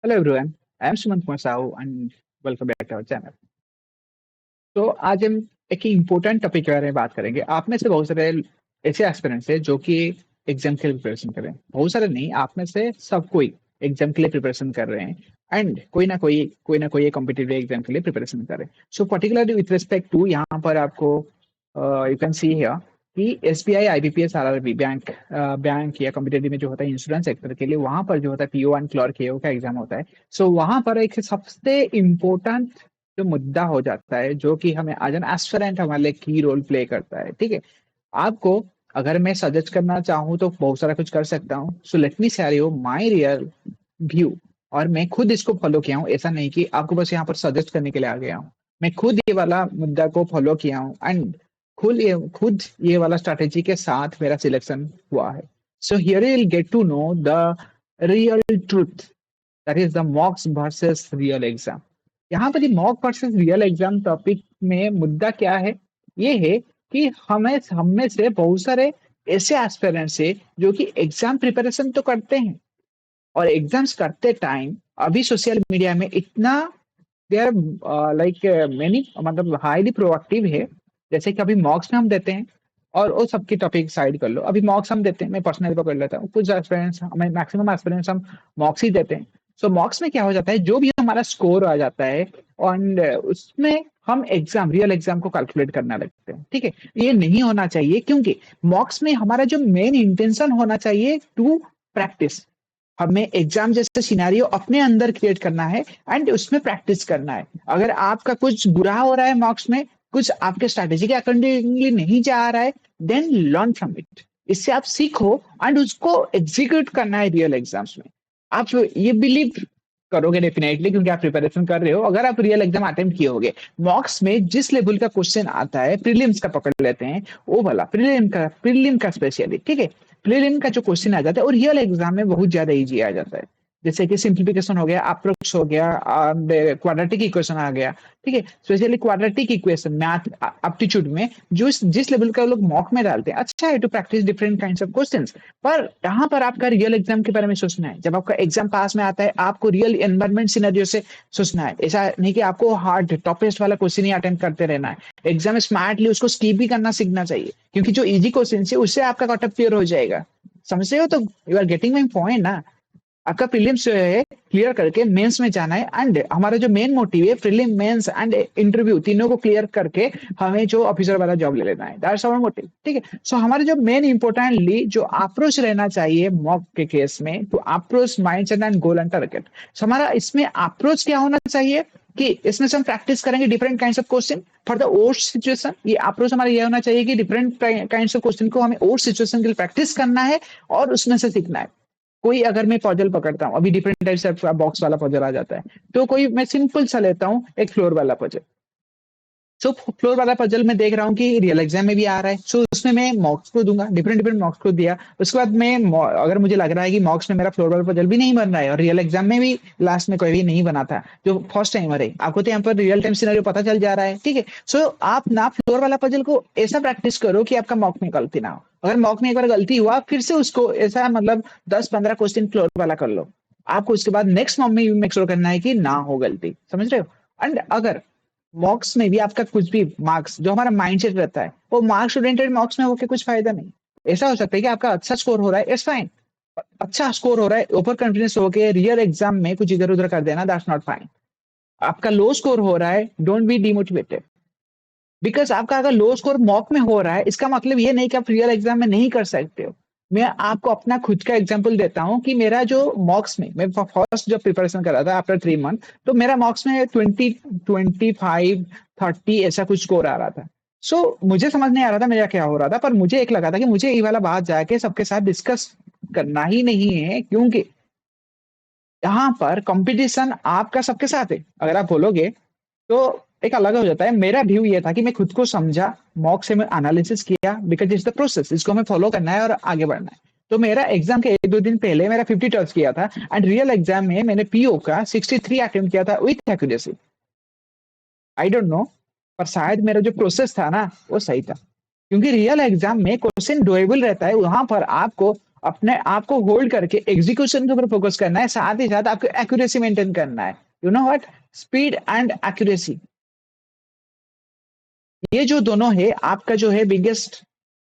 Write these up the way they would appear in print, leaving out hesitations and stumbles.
Hello everyone, I am Sumant Kumar Sahu and welcome back to our channel. तो आज हम एक important topic के बारे में बात करेंगे। आप में से बहुत सारे ऐसे एस्पिरेंट्स हैं जो कि एग्जाम के लिए प्रिपरेशन कर रहे हैं। बहुत सारे नहीं, आप में से सब कोई एग्जाम के लिए प्रिपरेशन कर रहे हैं एंड कोई ना कोई कॉम्पिटिटिव एग्जाम के लिए प्रिपरेशन कर रहे हैं। So particularly with respect to यहाँ पर आपको यू कैन सी हियर कि एसबीआई, आईबीपीएस, आरआरबी बैंक या कॉम्पिटिटिव में जो होता है इंश्योरेंस सेक्टर के लिए, वहां पर जो होता है पीओ एंड क्लर्क एओ का एग्जाम होता है। सो वहां पर एक सबसे इम्पोर्टेंट जो मुद्दा हो जाता है, जो कि हमें एज एन एस्पिरेंट हमारे लिए की रोल प्ले करता है। ठीक है, आपको अगर मैं सजेस्ट करना चाहूँ तो बहुत सारा कुछ कर सकता हूँ। So let me share you my real view, और मैं खुद इसको फॉलो किया हूँ। ऐसा नहीं कि आपको बस यहाँ पर सजेस्ट करने के लिए आ गया हूँ, मैं खुद ये वाला मुद्दा को फॉलो किया हूँ एंड खुद ये वाला स्ट्रैटेजी के साथ मेरा सिलेक्शन हुआ है। So here you will get to know the real truth, that is the mocks versus real exam. यहाँ पर ये mock versus real exam topic में मुद्दा क्या है? ये है कि हम में से बहुत सारे ऐसे एस्पिरेंट्स है जो कि एग्जाम प्रिपरेशन तो करते हैं, और एग्जाम्स करते टाइम अभी सोशल मीडिया में इतना दे आर लाइक मेनी, मतलब हाईली प्रोएक्टिव है। जैसे कि अभी मॉक्स में हम देते हैं, और वो सबकी टॉपिक साइड कर लो, अभी मॉक्स हम देते हैं, मैं पर्सनली पकड़ लेता हूँ, कुछ एस्पिरेंट्स, हमें मैक्सिमम एस्पिरेंट्स हम मॉक्स ही देते हैं। सो मॉक्स में क्या हो जाता है, जो भी हमारा स्कोर आ जाता है एंड उसमें हम एग्जाम, रियल एग्जाम को कैलकुलेट करना लगते हैं। ठीक है, ये नहीं होना चाहिए, क्योंकि मॉक्स में हमारा जो मेन इंटेंशन होना चाहिए टू प्रैक्टिस। हमें एग्जाम जैसे सिनेरियो अपने अंदर क्रिएट करना है एंड उसमें प्रैक्टिस करना है। अगर आपका कुछ बुरा हो रहा है मार्क्स में, कुछ आपके स्ट्रैटेजी के अकॉर्डिंगली नहीं जा रहा है, देन लर्न फ्रॉम इट। इससे आप सीखो एंड उसको एग्जीक्यूट करना है रियल एग्जाम्स में। आप ये बिलीव करोगे डेफिनेटली, क्योंकि आप प्रिपरेशन कर रहे हो। अगर आप रियल एग्जाम अटेम्प्ट किए होगे, मॉक्स में जिस लेवल का क्वेश्चन आता है, प्रीलिम्स का पकड़ लेते हैं, वो वाला प्रीलिम का स्पेशली, ठीक है, प्रीलिम का जो क्वेश्चन आ जाता है, और रियल एग्जाम में बहुत ज्यादा इजी आ जाता है। जैसे कि सिंप्लीफिकेशन हो गया, अप्रोक्स हो गया, क्वाड्रेटिक इक्वेशन आ गया। ठीक है, specially quadratic equation math aptitude में जो जिस लेवल का लोग मॉक में डालते हैं, अच्छा है to practise different kinds of questions. पर यहाँ पर आपका रियल एग्जाम के बारे में सोचना है। जब आपका एग्जाम पास में आता है, आपको रियल एनवायरमेंट सिनेरियो से सोचना है। ऐसा नहीं कि आपको हार्ड टॉपेस्ट वाला क्वेश्चन ही अटेम्प्ट करते रहना है। एग्जाम में स्मार्टली उसको स्किप भी करना सीखना चाहिए, क्योंकि जो इजी क्वेश्चन है उससे आपका कट ऑफ क्लियर हो जाएगा। समझ रहे हो? तो you are getting my point ना। आपका प्रीलिम्स जो है क्लियर करके मेंस में जाना है, एंड हमारा जो मेन मोटिव है प्रीलिम, मेंस एंड इंटरव्यू तीनों को क्लियर करके हमें जो ऑफिसर वाला जॉब ले लेना है। That's our motive. ठीक है, सो हमारे जो मेन इंपॉर्टेंटली जो अप्रोच रहना चाहिए मॉक के केस में, तो approach, mindset and goal and target. So हमारा इसमें अप्रोच क्या होना चाहिए कि इसमें से हम प्रैक्टिस करेंगे different kinds of question for the old situation. ये अप्रोच हमारा ये होना चाहिए कि डिफरेंट काइंड्स ऑफ क्वेश्चन को हमें ओल्ड सिचुएशन के लिए प्रैक्टिस करना है और उसमें से सीखना है। कोई अगर मैं पजल पकड़ता हूँ, अभी डिफरेंट टाइप से बॉक्स वाला पजल आ जाता है, तो कोई मैं सिंपल सा लेता हूँ एक फ्लोर वाला पजल। सो फ्लोर वाला पजल मैं देख रहा हूँ कि रियल एग्जाम में भी आ रहा है, सो उसमें मैं मॉक्स को दूंगा, डिफरेंट डिफरेंट मॉक्स को दिया। उसके बाद मैं अगर मुझे लग रहा है कि मॉक्स में मेरा फ्लोर वाला पजल भी नहीं बन रहा है, और रियल एग्जाम में भी लास्ट में कोई भी नहीं बना था, जो फर्स्ट टाइमर है, आपको तो यहाँ पर रियल टाइम सिनेरियो पता चल जा रहा है। ठीक है, सो आप ना फ्लोर वाला पजल को ऐसा प्रैक्टिस करो कि आपका मॉक में गलती ना हो। अगर मॉक में एक बार गलती हुआ, फिर से उसको ऐसा मतलब 10-15 क्वेश्चन फ्लोर वाला कर लो। आपको उसके बाद नेक्स्ट मॉक में मेक श्योर करना है कि ना हो गलती। समझ रहे हो? एंड अगर मॉक्स में भी आपका कुछ भी मार्क्स, जो हमारा माइंडसेट रहता है, वो मार्क्स ओरिएंटेड मॉक्स में होकर कुछ फायदा नहीं। ऐसा हो सकता है कि आपका अच्छा स्कोर हो रहा है, इट्स फाइन, अच्छा स्कोर हो रहा है, ओवर कॉन्फिडेंस हो के रियल एग्जाम में कुछ इधर उधर कर देना, दैट्स नॉट फाइन। आपका लो स्कोर हो रहा है, डोंट बी डिमोटिवेटेड, बिकॉज आपका अगर लो स्कोर मॉक में हो रहा है, इसका मतलब ये नहीं कि आप रियल एग्जाम में नहीं कर सकते हो। मैं आपको अपना खुद का एग्जांपल देता हूँ कि मेरा जो मॉक्स में, मैं फर्स्ट जब प्रिपरेशन कर रहा था आफ्टर 3 मंथ, तो मेरा मॉक्स में 20, 25, 30 ऐसा कुछ स्कोर आ रहा था। सो मुझे समझ नहीं आ रहा था मेरा क्या हो रहा था, पर मुझे एक लगा था कि मुझे ये वाला बात जाके सबके साथ डिस्कस करना ही नहीं है, क्योंकि यहाँ पर कंपटीशन आपका सबके साथ है। अगर आप बोलोगे तो एक अलग हो जाता है। मेरा व्यू ये था कि मैं खुद को समझा, मॉक से मैं एनालिसिस किया, बिकॉज इट्स द प्रोसेस, इसको हमें फॉलो करना है और आगे बढ़ना है। तो मेरा एग्जाम के 1-2 दिन पहले मेरा 50 टच किया था, एंड रियल एग्जाम में मैंने पीओ का 63 अटेम्प्ट किया था with accuracy. I don't know, पर शायद मेरा जो प्रोसेस था ना वो सही था, क्योंकि रियल एग्जाम में क्वेश्चन डुएबल रहता है। वहां पर आपको अपने आप को होल्ड करके एग्जीक्यूशन के ऊपर फोकस करना है, साथ ही साथ आपको एक्यूरेसी मेंटेन करना है। You know what, speed and accuracy, ये जो दोनों है आपका जो है बिगेस्ट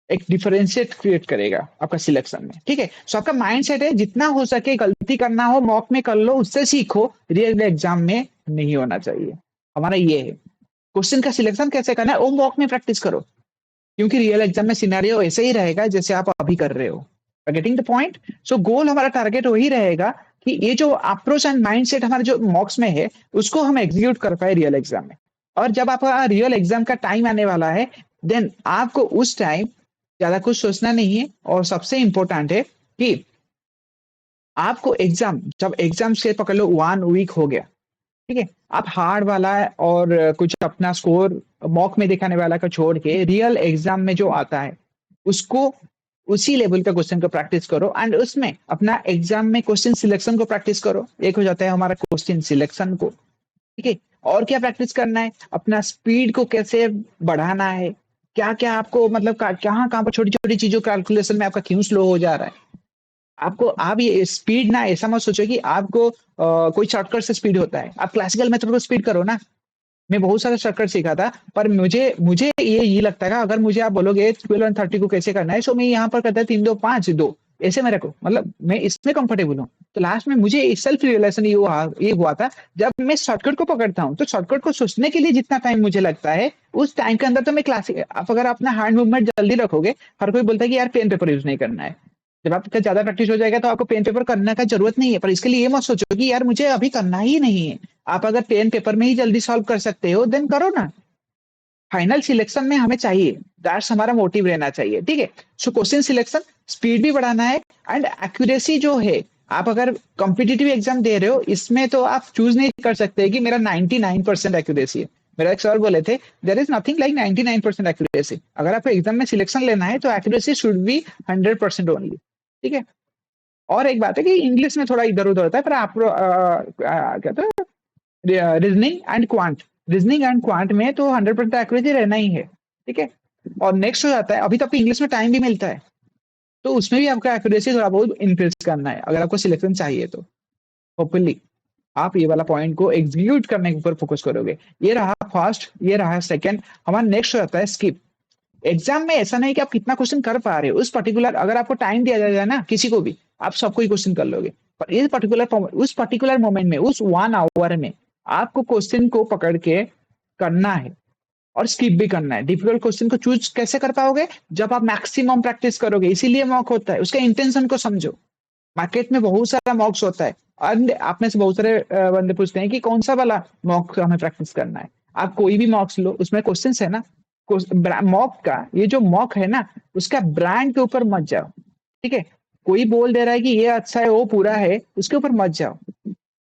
एक डिफरेंशिएट क्रिएट करेगा आपका सिलेक्शन में। ठीक है, सो आपका माइंडसेट है जितना हो सके गलती करना हो मॉक में कर लो, उससे सीखो, रियल एग्जाम में नहीं होना चाहिए। हमारा ये है क्वेश्चन का सिलेक्शन कैसे करना है वो मॉक में प्रैक्टिस करो, क्योंकि रियल एग्जाम में सिनेरियो ऐसे ही रहेगा जैसे आप अभी कर रहे हो। Getting the point. So goal हमारा टारगेट वही रहेगा कि ये जो अप्रोच एंड माइंडसेट हमारे जो मॉक्स में है उसको हम एग्जीक्यूट कर पाए रियल एग्जाम में। और जब आपका रियल एग्जाम का टाइम आने वाला है, देन आपको उस टाइम ज्यादा कुछ सोचना नहीं है। और सबसे इंपॉर्टेंट है कि आपको एग्जाम, जब एग्जाम से पकड़ लो 1 वीक हो गया, ठीक है, आप हार्ड वाला और कुछ अपना स्कोर मॉक में दिखाने वाला का छोड़ के रियल एग्जाम में जो आता है उसको, उसी लेवल का क्वेश्चन को प्रैक्टिस करो एंड उसमें अपना एग्जाम में क्वेश्चन सिलेक्शन को प्रैक्टिस करो। एक हो जाता है हमारा क्वेश्चन सिलेक्शन को, ठीक है। और क्या प्रैक्टिस करना है, अपना स्पीड को कैसे बढ़ाना है, क्या क्या आपको मतलब कहाँ कहाँ पर छोटी छोटी चीजों कैलकुलेशन में आपका क्यों स्लो हो जा रहा है। आपको आप ये स्पीड ना ऐसा मत सोचो कि आपको कोई शॉर्टकट से स्पीड होता है। आप क्लासिकल मेथड को स्पीड करो ना। मैं बहुत सारा शॉर्टकट सीखा था, पर मुझे मुझे ये लगता है अगर मुझे आप बोलोगे 12 और 30 को कैसे करना है, सो मैं यहाँ पर करता है 3 2 5 2 ऐसे में रखो, मतलब मैं इसमें कंफर्टेबल हूँ। तो लास्ट में मुझे सेल्फ रियलाइजेशन ये हुआ था जब मैं शॉर्टकट को पकड़ता हूँ, तो शॉर्टकट को सोचने के लिए जितना टाइम मुझे लगता है उस टाइम के अंदर तो मैं क्लासिक, आप अगर अपना हैंड मूवमेंट जल्दी रखोगे, हर कोई बोलता है कि यार पेन पेपर यूज नहीं करना है। जब आपका ज्यादा प्रैक्टिस हो जाएगा तो आपको पेन पेपर करने का जरूरत नहीं है। पर इसके लिए ये मत सोचो कि यार मुझे अभी करना ही नहीं है। आप अगर पेन पेपर में ही जल्दी सॉल्व कर सकते हो देन करो ना। फाइनल सिलेक्शन में हमें चाहिए, दैट्स हमारा मोटिव रहना चाहिए। ठीक है, सो क्वेश्चन सिलेक्शन, स्पीड भी बढ़ाना है एंड एक्यूरेसी जो है। आप अगर कॉम्पिटिटिव एग्जाम दे रहे हो इसमें तो आप चूज नहीं कर सकते कि मेरा 99% एक्यूरेसी है। मेरा एक सर बोले थे there is nothing like 99% accuracy. अगर आपको एग्जाम में सिलेक्शन लेना है तो एक्यूरेसी शुड बी 100% ओनली। ठीक है। और एक बात है कि इंग्लिश में थोड़ा इधर उधर होता है, पर आप कहते हैं reasoning and quant, reasoning and quant में तो 100% एक्यूरेसी रहना ही है। ठीक है। और नेक्स्ट हो जाता है, अभी तो आपको इंग्लिश में टाइम भी मिलता है, तो उसमें भी आपका एक्यूरेसी थोड़ा बहुत इंक्रीज करना है अगर आपको सिलेक्शन चाहिए तो। होपफुली आप ये वाला पॉइंट को एग्जीक्यूट करने के ऊपर फोकस करोगे। ये रहा फर्स्ट, ये रहा सेकंड। हमारा नेक्स्ट हो जाता है स्किप। एग्जाम में ऐसा नहीं कि आप कितना क्वेश्चन कर पा रहे हो, उस पर्टिकुलर अगर आपको टाइम दिया जाए ना किसी को भी, आप सबको ही क्वेश्चन कर लोगे। पर इस पर्टिकुलर उस पर्टिकुलर मोमेंट में, उस 1 आवर में आपको क्वेश्चन को पकड़ के करना है और स्किप भी करना है। डिफिकल्ट क्वेश्चन को चूज कैसे कर पाओगे, जब आप मैक्सिमम प्रैक्टिस करोगे। इसीलिए मॉक होता है, उसके इंटेंशन को समझो। मार्केट में बहुत सारा मॉक्स होता है और आप में से बहुत सारे बंदे पूछते हैं कि कौन सा वाला मॉक हमें प्रैक्टिस करना है। आप कोई भी मॉक्स लो, उसमें क्वेश्चन है ना, मॉक का ये जो मॉक है ना, उसका ब्रांड के ऊपर मत जाओ। ठीक है, कोई बोल दे रहा है कि ये अच्छा है वो पूरा है, उसके ऊपर मत जाओ।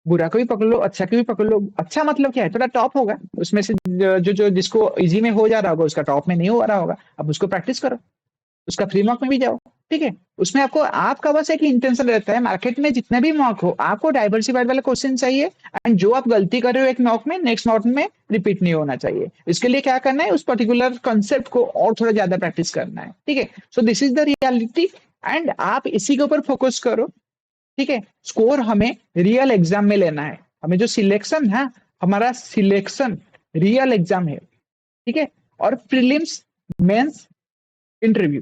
बुरा को भी पकड़ लो, अच्छा को भी पकड़ लो। अच्छा मतलब क्या है, थोड़ा टॉप होगा उसमें से, जो जो जिसको इजी में हो जा रहा होगा उसका टॉप में नहीं हो रहा होगा, अब उसको प्रैक्टिस करो, उसका फ्री मॉक में भी जाओ। ठीक है, उसमें आपको आपका बस एक इंटेंशन रहता है, मार्केट में जितने भी मॉक हो आपको डाइवर्सिफाइड वाला क्वेश्चन चाहिए एंड जो आप गलती कर रहे हो एक मॉक में, नेक्स्ट मॉक में रिपीट नहीं होना चाहिए। इसके लिए क्या करना है, उस पर्टिकुलर कंसेप्ट को और थोड़ा ज्यादा प्रैक्टिस करना है। ठीक है, so this is the reality and आप इसी के ऊपर फोकस करो। ठीक है, स्कोर हमें रियल एग्जाम में लेना है। हमें जो सिलेक्शन है, हमारा सिलेक्शन रियल एग्जाम है। ठीक है, और prelims, mains, interview,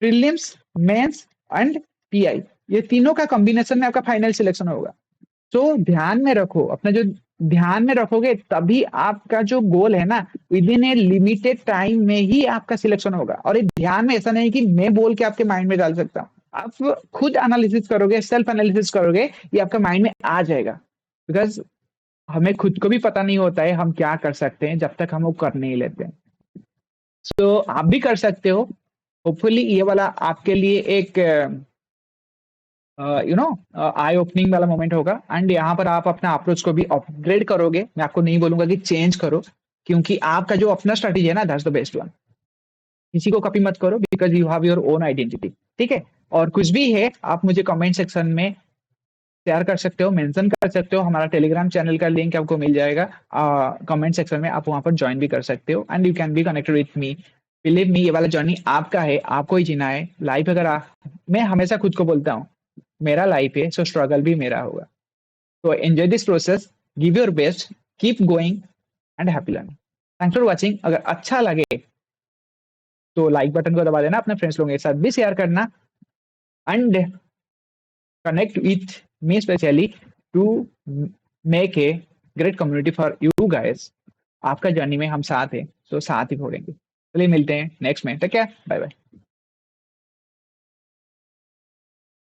prelims, mains and PI, ये तीनों का कॉम्बिनेशन में आपका फाइनल सिलेक्शन होगा। तो ध्यान में रखो, अपना जो ध्यान में रखोगे तभी आपका जो गोल है ना, with in A limited time में ही आपका सिलेक्शन होगा। और ये ध्यान में ऐसा नहीं कि मैं बोल के आपके माइंड में डाल सकता हूँ, आप खुद एनालिसिस करोगे, सेल्फ एनालिसिस करोगे, ये आपका माइंड में आ जाएगा। बिकॉज हमें खुद को भी पता नहीं होता है हम क्या कर सकते हैं जब तक हम वो कर नहीं लेते हैं। तो आप भी कर सकते हो। होपफुली ये वाला आपके लिए एक यू नो आई ओपनिंग वाला मोमेंट होगा एंड यहाँ पर आप अपना अप्रोच को भी अपग्रेड करोगे। मैं आपको नहीं बोलूंगा कि चेंज करो, क्योंकि आपका जो अपना स्ट्रेटेजी है ना, दैट्स द बेस्ट वन। किसी को कॉपी मत करो, because you have your own identity. ठीक है, और कुछ भी है आप मुझे कमेंट सेक्शन में शेयर कर सकते हो, मेंशन कर सकते हो। हमारा टेलीग्राम चैनल का लिंक आपको मिल जाएगा कमेंट सेक्शन में, आप वहां पर ज्वाइन भी कर सकते हो and you can be connected with me believe me, ये वाला जर्नी आपका है, आपको ही जीना है लाइफ। अगर मैं हमेशा खुद को बोलता हूँ मेरा लाइफ है, सो स्ट्रगल भी मेरा होगा। तो enjoy this process, give your best, keep going and happy learning. Thanks for watching. अगर अच्छा लगे तो लाइक बटन को दबा देना, अपने फ्रेंड्स लोगों के साथ भी शेयर करना, and connect with me specially to make a great community for you guys। आपका जर्नी में हम साथ हैं, तो साथ ही फोड़ेंगे। चलिए मिलते हैं नेक्स्ट में, ठीक है, बाय बाय।